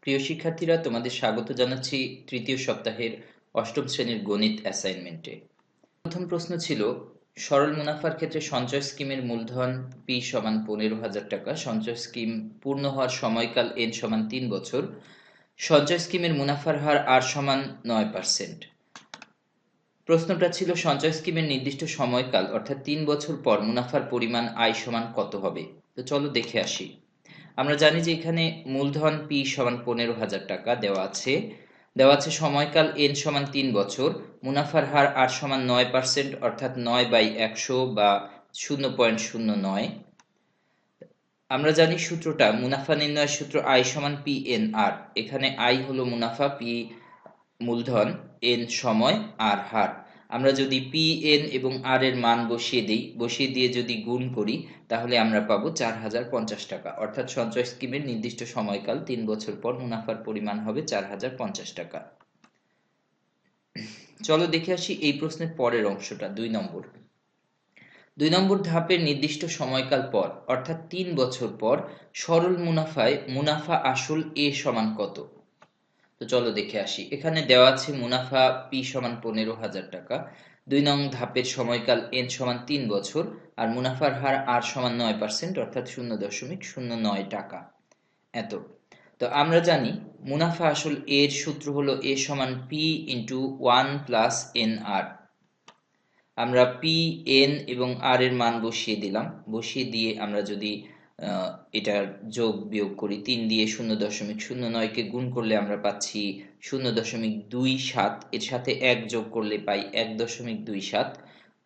প্রিয় শিক্ষার্থীরা, তোমাদের স্বাগত জানাচ্ছি তৃতীয় সপ্তাহের অষ্টম শ্রেণীর গণিত অ্যাসাইনমেন্টে। প্রথম প্রশ্ন ছিল, সরল মুনাফার ক্ষেত্রে সঞ্চয় স্কিমের মূলধন পি সমান 15,000 টাকা, সঞ্চয় স্কিম পূর্ণ হওয়ার সময়কাল এন সমান 3 বছর, সঞ্চয় স্কিমের মুনাফার হার আর সমান 9%। প্রশ্নটা ছিল সঞ্চয় স্কিমের নির্দিষ্ট সময়কাল অর্থাৎ 3 বছর পর মুনাফার পরিমাণ আয় সমান কত হবে। তো চলো দেখে আসি। আমরা জানি যে এখানে মূলধন পি সমান 15,000 টাকা দেওয়া আছে সময়কাল এন সমান 3 বছর, মুনাফার হার আর সমান 9% অর্থাৎ 9/100 বা 0.09। আমরা জানি সূত্রটা, মুনাফা নির্ণয়ের সূত্র আই সমান পি এন আর। এখানে আই হলো মুনাফা, পি মূলধন, এন সময়, আর হার। আমরা যদি পি এন এবং আর এর মান বসিয়ে দিয়ে যদি গুণ করি তাহলে আমরা পাবো 4,050 টাকা, অর্থাৎ সঞ্চয় স্কিমের নির্দিষ্ট সময়কাল 3 বছর পর মুনাফার পরিমাণ হবে 4,050 টাকা। চলো দেখে আসি এই প্রশ্নের পরের অংশটা, 2 নম্বর ধাপের নির্দিষ্ট সময়কাল পর অর্থাৎ 3 বছর পর সরল মুনাফায় মুনাফা আসল এ সমান কত। তো চলো দেখে আসি। এখানে দেওয়া আছে মুনাফা পি সমান 15,000 টাকা, 2 নং ধাপের সময়কাল এন সমান 3 বছর, আর মুনাফার হার আর সমান 9% অর্থাৎ 0.09 টাকা। এত। তো আমরা জানি মুনাফা আসল এর সূত্র হলো এ সমান পি ইন্টু 1 প্লাস এন আর। আমরা পি এন এবং আর এর মান বসিয়ে দিয়ে আমরা যদি এটার যোগ বিয়োগ করি, 3 দিয়ে 0.09 কে গুণ করলে আমরা পাচ্ছি 0.27, এর সাথে 1 যোগ করলে পাই 1.27।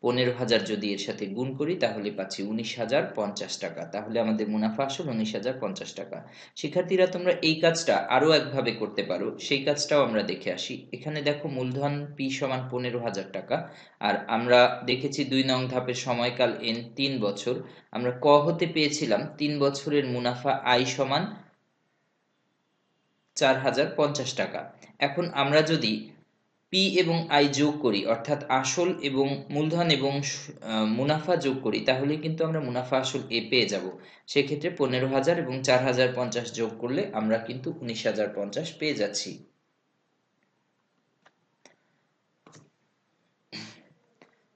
15,000 যদি এর সাথে গুণ করি তাহলে পাচ্ছি 19,050 টাকা। তাহলে আমাদের মুনাফা আসল 19,050 টাকা। শিক্ষার্থীরা, তোমরা এই কাজটা আরো একভাবে করতে পারো, সেই কাজটাও আমরা দেখে আসি। এখানে দেখো মূলধন পি সমান 15,000 টাকা, আর আমরা দেখেছি 2 নং ধাপের সময়কাল এন 3 বছর। আমরা ক হতে পেয়েছিলাম 3 বছরের মুনাফা আই সমান 4,050 টাকা। এখন আমরা যদি পি এবং আই যোগ করি, অর্থাৎ আসল এবং মূলধন এবং মুনাফা যোগ করি, তাহলে কিন্তু আমরা মুনাফা আসল এ পেয়ে যাব। সেক্ষেত্রে 15,000 এবং 4,050 যোগ করলে আমরা কিন্তু 19,050 পেয়ে যাচ্ছি।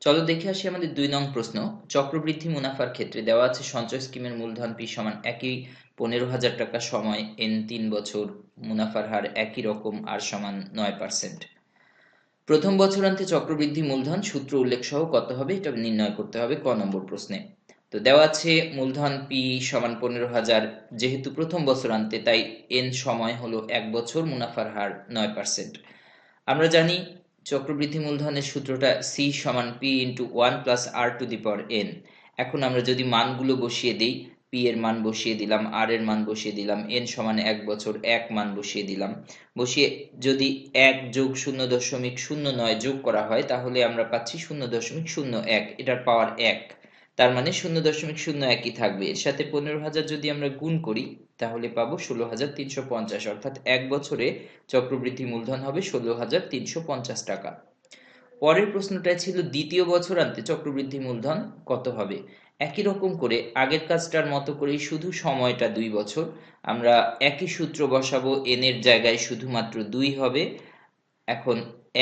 চলো দেখে আসি আমাদের 2 নং প্রশ্ন। চক্রবৃদ্ধি মুনাফার ক্ষেত্রে দেওয়া আছে সঞ্চয় স্কিমের মূলধন পি সমান একই 15,000 টাকা, সময় এন 3 বছর, মুনাফার হার একই রকম আর সমান 9%। প্রথম বছরান্তে চক্রবৃদ্ধি মূলধন সূত্র উল্লেখ সহ কত হবে, এটা নির্ণয় করতে হবে ক নম্বর প্রশ্নে। তো দেওয়া আছে মূলধন পি সমান 15,000, যেহেতু প্রথম বছরান্তে তাই এন সময় হলো 1 বছর, মুনাফার হার 9%। আমরা জানি চক্রবৃদ্ধি মূলধনের সূত্রটা সি সমান P into 1 plus R to the power N. এখন আমরা যদি মানগুলো বসিয়ে দিই, পি এর মান বসিয়ে দিলাম, আর এর মান বসিয়ে দিলাম, এন সমান 1 বছর, 1 মান বসিয়ে দিলাম। বসিয়ে যদি 1 যোগ 0.09 যোগ করা হয় তাহলে আমরা পাচ্ছি 0.01, এটার পাওয়ার 1। তার মানে 0.01ই থাকবে। এর সাথে 15,000 যদি আমরা গুণ করি তাহলে পাবো 16,350, অর্থাৎ 1 বছরে চক্রবৃদ্ধি মূলধন হবে 16,350 টাকা। পরের প্রশ্নটা ছিল দ্বিতীয় বছরান্তে চক্রবৃদ্ধি মূলধন কত হবে। একই রকম করে আগের কাজটার মতো করেই শুধু সময়টা 2 বছর। আমরা একই সূত্র বসাবো, এন এর জায়গায় শুধুমাত্র 2 হবে। এখন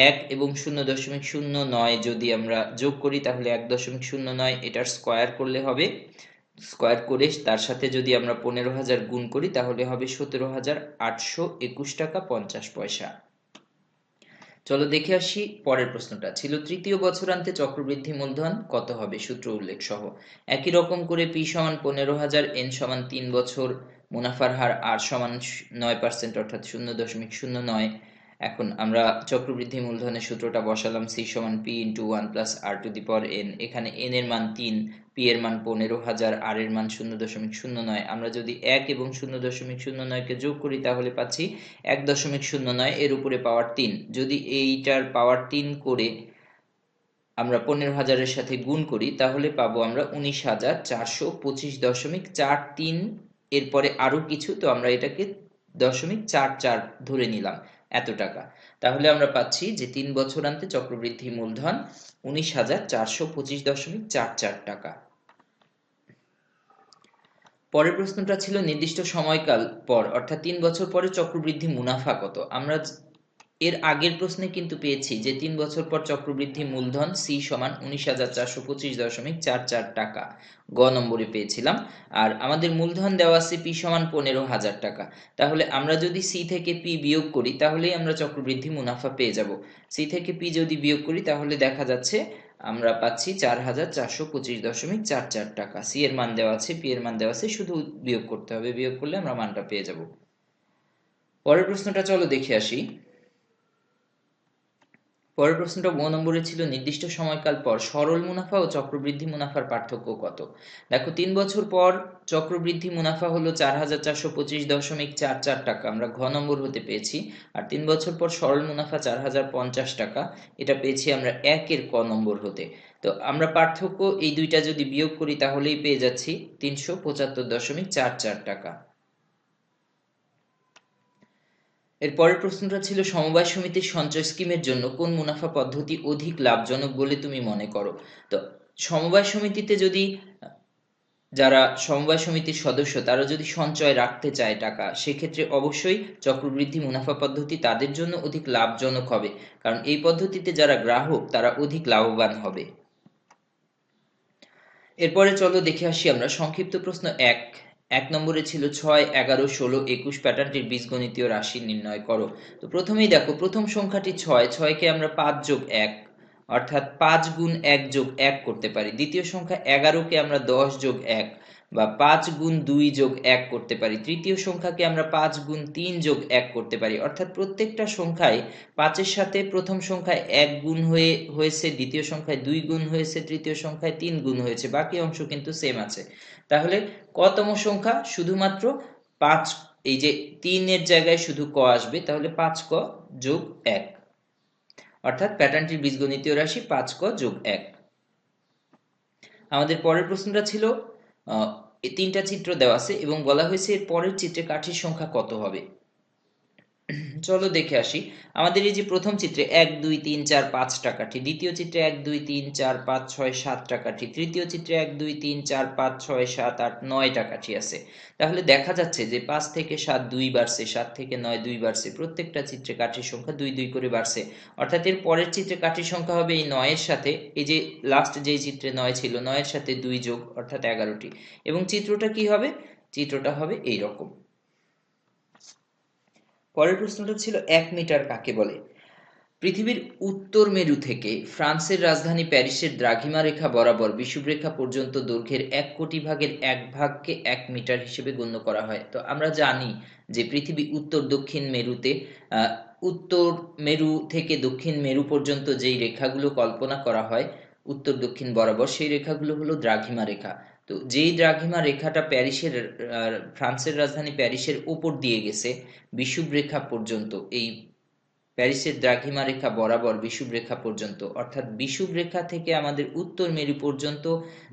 1 এবং 0.09 যদি আমরা যোগ করি তাহলে 1.09, এটার স্কয়ার করলে হবে। স্কয়ার করে তার সাথে যদি আমরা 15,000 গুণ করি তাহলে হবে 17,821 টাকা 50 পয়সা। চলো দেখে আসি পরের প্রশ্নটা ছিল তৃতীয় বছরান্তে চক্রবৃদ্ধি মূলধন কত হবে, সূত্র উল্লেখ সহ। একই রকম করে পি সমান 15,000, এন সমান 3 বছর, মুনাফার হার আর সমান 9% অর্থাৎ 0.09। এখন আমরা চক্রবৃদ্ধি মূলধনের সূত্রটা বসালাম, সি সমান P into 1 plus R to the power N. এখানে এন এর মান 3, পি এর মান 15,000, আর এর মান 0.09। আমরা যদি 1 এবং 0.09 কে যোগ করি তাহলে পাচ্ছি 1.09, এর উপরে পাওয়ার 3। যদি এইটার পাওয়ার 3 করে আমরা 15,000 এর সাথে গুণ করি তাহলে পাবো আমরা 19,425.43। এরপরে আরো কিছু, তো আমরা এটাকে 0.44 ধরে নিলাম, এত টাকা। তাহলে আমরা পাচ্ছি যে 3 বছরান্তে চক্রবৃদ্ধি মূলধন 19,425.44 টাকা। পরের প্রশ্নটা ছিল নির্দিষ্ট সময়কাল পর অর্থাৎ 3 বছর পরে চক্রবৃদ্ধি মুনাফা কত। আমরা এর আগের প্রশ্নে কিন্তু পেয়েছি যে 3 বছর পর চক্রবৃদ্ধি মূলধন সি সমান 19,425.44 টাকা, গ নম্বরে পেয়েছিলাম। আর আমাদের মূলধন দেওয়া আছে পি সমান 15,000 টাকা। তাহলে আমরা যদি সি থেকে পি বিয়োগ করি তাহলেই আমরা চক্রবৃদ্ধি মুনাফা পেয়ে যাব। সি থেকে পি যদি বিয়োগ করি তাহলে দেখা যাচ্ছে আমরা পাচ্ছি 4,425.44 টাকা। সি এর মান দেওয়া আছে, পি এর মান দেওয়া আছে, শুধু বিয়োগ করতে হবে, বিয়োগ করলে আমরা মানটা পেয়ে যাব। পরের প্রশ্নটা চলো দেখে আসি। পরের প্রশ্নটা গ নম্বরে ছিল নির্দিষ্ট সময়কাল পর সরল মুনাফা ও চক্রবৃদ্ধি মুনাফার পার্থক্য কত। দেখো 3 বছর পর চক্রবৃদ্ধি মুনাফা হলো 4,425.44 টাকা, আমরা ঘ নম্বর হতে পেয়েছি। আর 3 বছর পর সরল মুনাফা 4,050 টাকা, এটা পেয়েছি আমরা একের ক নম্বর হতে। তো আমরা পার্থক্য এই দুইটা যদি বিয়োগ করি তাহলেই পেয়ে যাচ্ছি 375.44 টাকা। এর পরের প্রশ্নটা ছিল সমবায় সমিতির সঞ্চয় স্কিমের জন্য কোন মুনাফা পদ্ধতি অধিক লাভজনক বলে তুমি মনে করো। তো সমবায় সমিতিতে যদি যারা সমবায় সমিতির সদস্য তারা যদি সঞ্চয় রাখতে চায় টাকা, সেক্ষেত্রে অবশ্যই চক্রবৃদ্ধি মুনাফা পদ্ধতি তাদের জন্য অধিক লাভজনক হবে, কারণ এই পদ্ধতিতে যারা গ্রাহক তারা অধিক লাভবান হবে। এরপরে চলো দেখে আসি আমরা সংক্ষিপ্ত প্রশ্ন এক নম্বরে ছিল 6, 11, 16, 21 প্যাটার্নটির বীজগণিতীয় রাশি নির্ণয় করো। তো প্রথমেই দেখো প্রথম সংখ্যাটি 6 কে আমরা 5 যোগ 1 অর্থাৎ 5 গুণ 1 যোগ 1 করতে পারি। দ্বিতীয় সংখ্যা 11 কে আমরা 10 যোগ 1 বা 5 গুণ 2 যোগ 1 করতে পারি। তৃতীয় সংখ্যাকে আমরা 5 গুণ 3 যোগ 1 করতে পারি। অর্থাৎ প্রত্যেকটা সংখ্যায় 5-এর সাথে প্রথম সংখ্যায় 1 গুণ হয়েছে, দ্বিতীয় সংখ্যায় 2 গুণ হয়েছে, তৃতীয় সংখ্যায় 3 গুণ হয়েছে, বাকি অংশ কিন্তু সেম আছে। তাহলে কতম সংখ্যা? শুধুমাত্র 5, এই যে 3 এর জায়গায় শুধু ক আসবে, তাহলে 5ক যোগ 1, অর্থাৎ প্যাটার্নটির বীজগণিতীয় রাশি 5ক যোগ 1। আমাদের পরের প্রশ্নটা ছিল এই 3টা চিত্র দেওয়া আছে এবং বলা হয়েছে এর পরের চিত্রে কাঠির সংখ্যা কত হবে। চলো দেখে আসি। আমাদের এই যে প্রথম চিত্রে 1, 2, 3, 4, 5টা কাঠি, দ্বিতীয় চিত্রে 1, 2, 3, 4, 5, 6, 7টা কাঠি, তৃতীয় চিত্রে 1, 2, 3, 4, 5, 6, 7, 8, 9টা কাঠি আছে। তাহলে দেখা যাচ্ছে যে 5 থেকে 7 2 বাড়ছে, 7 থেকে 9 2 বাড়ছে, প্রত্যেকটা চিত্রে কাঠির সংখ্যা 2 2 করে বাড়ছে। অর্থাৎ এর পরের চিত্রে কাঠির সংখ্যা হবে এই 9 এর সাথে, এই যে লাস্ট যে চিত্রে 9 ছিল 9 এর সাথে 2 যোগ অর্থাৎ 11টি। এবং চিত্রটা কি হবে? চিত্রটা হবে এই রকম। পরের প্রশ্নটা ছিল 1 মিটার কাকে বলে। পৃথিবীর উত্তর মেরু থেকে ফ্রান্সের রাজধানী প্যারিসের দ্রাঘিমা রেখা বরাবর বিষুবরেখা পর্যন্ত দৈর্ঘ্যের 1 কোটি ভাগের 1 ভাগকে 1 মিটার হিসেবে গণ্য করা হয়। তো আমরা জানি যে পৃথিবী উত্তর দক্ষিণ মেরুতে, উত্তর মেরু থেকে দক্ষিণ মেরু পর্যন্ত যেই রেখাগুলো কল্পনা করা হয় উত্তর দক্ষিণ বরাবর, সেই রেখাগুলো হলো দ্রাঘিমা রেখা। তো যেই দ্রাঘিমা রেখাটা প্যারিসের, ফ্রান্সের রাজধানী প্যারিসের উপর দিয়ে গেছে বিষুবরেখা পর্যন্ত, এই প্যারিসের দ্রাঘিমা রেখা বরাবর বিষুবরেখা পর্যন্ত, অর্থাৎ বিষুবরেখা থেকে আমাদের উত্তর মেরু পর্যন্ত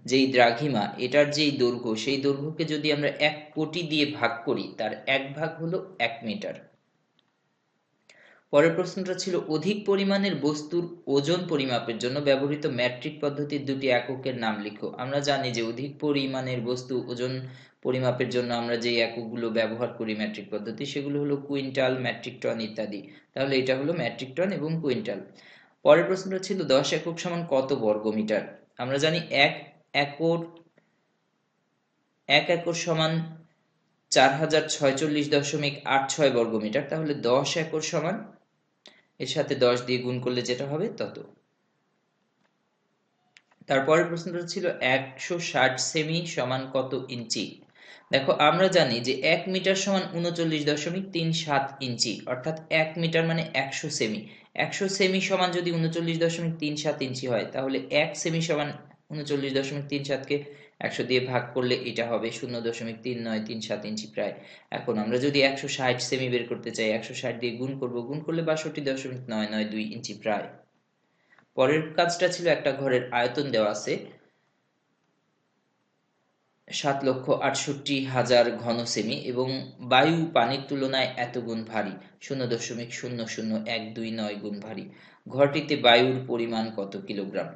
যেই দ্রাঘিমা, এটার যেই দৈর্ঘ্য, সেই দৈর্ঘ্যকে যদি আমরা 1 কোটি দিয়ে ভাগ করি তার 1 ভাগ হলো 1 মিটার। পরের প্রশ্নটা ছিল অধিক পরিমাণের বস্তুর ওজন পরিমাপের জন্য ব্যবহৃত মেট্রিক পদ্ধতির দুটি এককের নাম লিখো। আমরা জানি যে অধিক পরিমাণের বস্তু ওজন পরিমাপের জন্য আমরা যে এককগুলো ব্যবহার করি মেট্রিক পদ্ধতি, সেগুলো হলো কুইন্টাল, মেট্রিক টন ইত্যাদি। তাহলে এটা হলো মেট্রিক টন এবং কুইন্টাল। পরের প্রশ্নটা ছিল 10 একক সমান কত বর্গমিটার। আমরা জানি 1 একর সমান 4046.86 বর্গমিটার। তাহলে 10 একর সমান, এর সাথে 10 দিয়ে গুণ করলে যেটা হবে তত। তারপরের প্রশ্নটা ছিল 160 সেমি সমান কত ইঞ্চি। দেখো আমরা জানি যে 1 মিটার সমান 39.37 ইঞ্চি, অর্থাৎ 1 মিটার মানে 100 সেমি। 100 সেমি সমান যদি 39.37 ইঞ্চি হয়, তাহলে 1 সেমি সমান 39.37কে 100 দিয়ে ভাগ করলে এটা হবে 0.3937 ইঞ্চি প্রায়। এখন আমরা যদি 160 সেমি বের করতে চাই, 160 দিয়ে গুণ করব, গুণ করলে 62.992 ইঞ্চি প্রায়। পরের কাজটা ছিল একটা ঘরের আয়তন দেওয়া আছে 7,68,000 ঘন সেমি এবং বায়ু পানির তুলনায় এত গুণ ভারী, 0.00129 গুণ ভারী। ঘরটিতে বায়ুর পরিমাণ কত কিলোগ্রাম।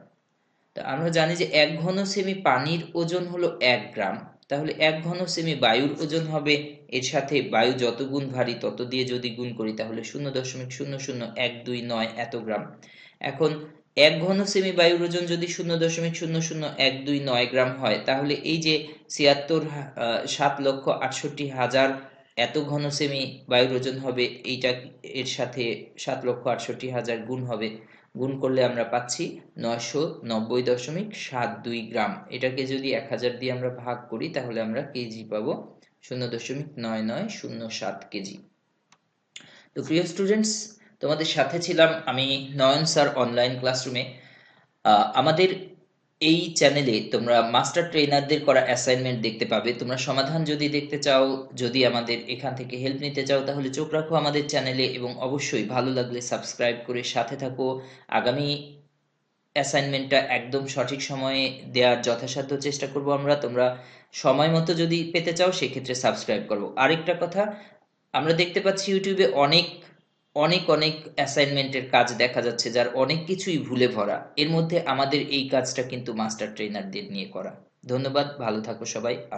তা আমরা জানি যে 1 ঘন সেমি পানির ওজন হলো 1 গ্রাম, তাহলে 1 ঘন সেমি বায়ুর ওজন হবে, এর সাথে বায়ু যত গুণ ভারী তত দিয়ে যদি গুণ করি তাহলে 0.00129 এত গ্রাম। এখন 1 ঘন সেমি বায়ুর ওজন যদি 0.00129 গ্রাম হয়, তাহলে এই যে 7,68,000 এত ঘন সেমি বায়ুর ওজন হবে, এইটা এর সাথে 7,68,000 গুণ হবে, গুণ করলে আমরা পাচ্ছি 990.72 গ্রাম। এটাকে যদি 1000 দিয়ে আমরা ভাগ করি তাহলে আমরা কেজি পাবো 0.9907 কেজি। তো প্রিয় স্টুডেন্টস, তোমাদের সাথে ছিলাম আমি নয়ন স্যার অনলাইন ক্লাসরুমে। আমাদের এই চ্যানেলে তোমরা মাস্টার ট্রেনারদের করা অ্যাসাইনমেন্ট দেখতে পাবে। তোমরা সমাধান যদি দেখতে চাও, যদি আমাদের এখান থেকে হেল্প নিতে চাও, তাহলে চোখ রাখো আমাদের চ্যানেলে এবং অবশ্যই ভালো লাগলে সাবস্ক্রাইব করে সাথে থাকো। আগামী অ্যাসাইনমেন্টটা একদম সঠিক সময়ে দেওয়ার যথাসাধ্য চেষ্টা করব আমরা। তোমরা সময় মতো যদি পেতে চাও সেক্ষেত্রে সাবস্ক্রাইব করবো। আরেকটা কথা, আমরা দেখতে পাচ্ছি ইউটিউবে অনেক অনেক অনেক অ্যাসাইনমেন্টের কাজ দেখা যাচ্ছে যার অনেক কিছুই ভুলে ভরা। এর মধ্যে আমাদের এই কাজটা কিন্তু মাস্টার ট্রেনারদের নিয়ে করা। ধন্যবাদ, ভালো থাকো সবাই।